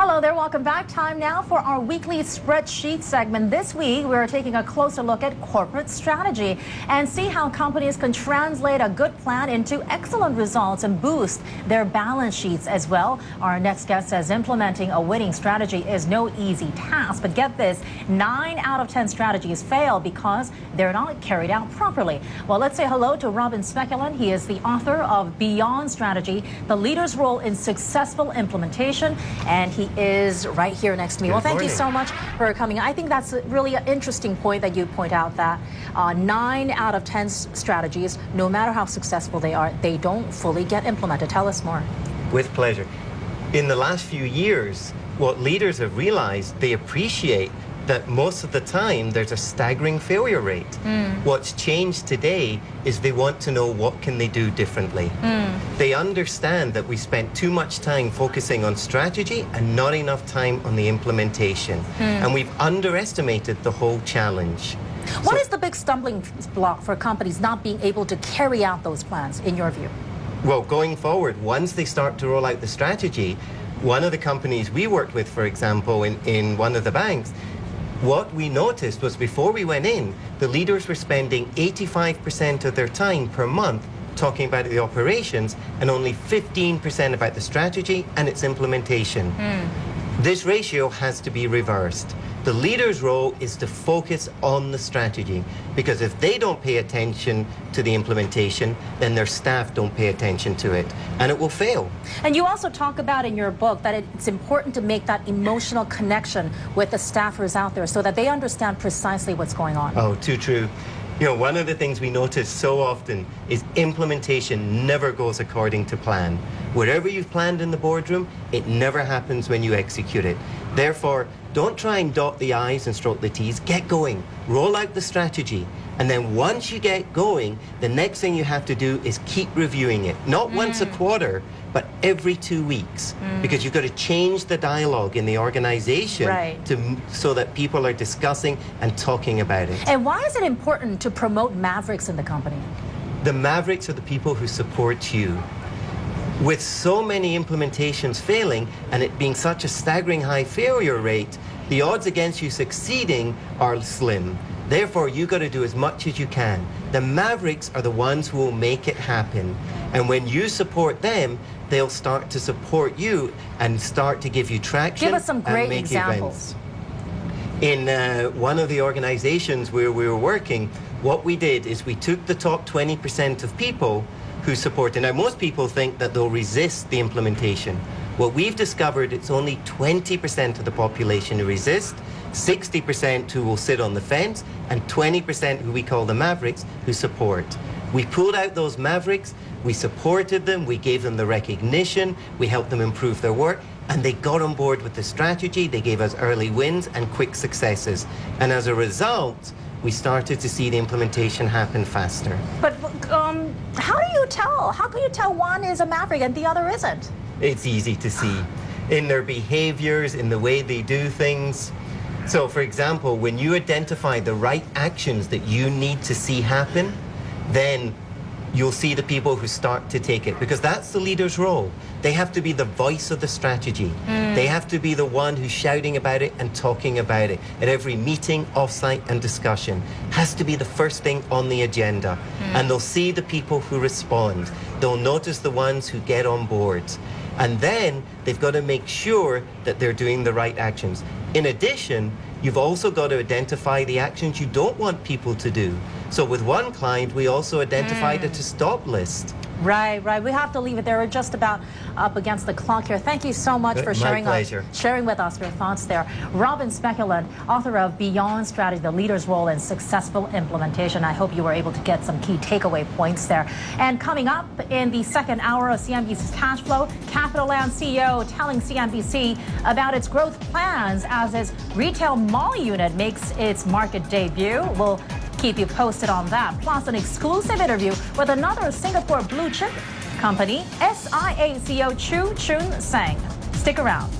Hello there, welcome back. Time now for our weekly spreadsheet segment. This week, we're taking a closer look at corporate strategy and see how companies can translate a good plan into excellent results and boost their balance sheets as well. Our next guest says implementing a winning strategy is no easy task, but get this, 9 out of 10 strategies fail because they're not carried out properly. Well, let's say hello to Robin Speculin. He is the author of Beyond Strategy, The Leader's Role in Successful Implementation, and he is right here next to me. Well, thank you so much for coming. I think that's really an interesting point that you point out, that 9 out of 10 strategies, no matter how successful they are, they don't fully get implemented. Tell us more. With pleasure. In the last few years, what leaders have realized, they appreciate that most of the time there's a staggering failure rate. What's changed today is they want to know what can they do differently. They understand that we spent too much time focusing on strategy and not enough time on the implementation. And we've underestimated the whole challenge. What is the big stumbling block for companies not being able to carry out those plans, in your view? Well, going forward, once they start to roll out the strategy, one of the companies we worked with, for example, in one of the banks, what we noticed was before we went in, the leaders were spending 85% of their time per month talking about the operations and only 15% about the strategy and its implementation. This ratio has to be reversed. The leader's role is to focus on the strategy, because if they don't pay attention to the implementation, then their staff don't pay attention to it, and it will fail. And you also talk about in your book that it's important to make that emotional connection with the staffers out there so that they understand precisely what's going on. Oh, too true. You know, one of the things we notice so often is implementation never goes according to plan. Whatever you've planned in the boardroom, it never happens when you execute it. Therefore, don't try and dot the I's and stroke the T's. Get going. Roll out the strategy. And then once you get going, the next thing you have to do is keep reviewing it. Not once a quarter, but every 2 weeks. Because you've got to change the dialogue in the organization so that people are discussing and talking about it. And why is it important to promote mavericks in the company? The mavericks are the people who support you. With so many implementations failing and it being such a staggering high failure rate, the odds against you succeeding are slim. Therefore, you've got to do as much as you can. The mavericks are the ones who will make it happen. And when you support them, they'll start to support you and start to give you traction. Give us some great examples. In one of the organizations where we were working, what we did is we took the top 20% of people who support. And now most people think that they'll resist the implementation. What we've discovered, it's only 20% of the population who resist, 60% who will sit on the fence, and 20% who we call the mavericks who support. We pulled out those mavericks, we supported them, we gave them the recognition, we helped them improve their work, and they got on board with the strategy. They gave us early wins and quick successes. And as a result, we started to see the implementation happen faster. But how do you tell? How can you tell one is a maverick and the other isn't? It's easy to see in their behaviors, in the way they do things. So, for example, when you identify the right actions that you need to see happen, then you'll see the people who start to take it, because that's the leader's role. They have to be the voice of the strategy. They have to be the one who's shouting about it and talking about it at every meeting, offsite, and discussion. Has to be the first thing on the agenda. And they'll see the people who respond. They'll notice the ones who get on board. And then they've got to make sure that they're doing the right actions. In addition, you've also got to identify the actions you don't want people to do. So with one client, we also identified a to-stop list. Right. We have to leave it there. We're just about up against the clock here. Thank you so much for sharing with us your thoughts there. Robin Speculin, author of Beyond Strategy, The Leader's Role in Successful Implementation. I hope you were able to get some key takeaway points there. And coming up in the second hour of CNBC's Cash Flow, CapitaLand CEO telling CNBC about its growth plans as its retail mall unit makes its market debut. We'll keep you posted on that. Plus, an exclusive interview with another Singapore blue chip company, SIA CEO Chu Choon Sang. Stick around.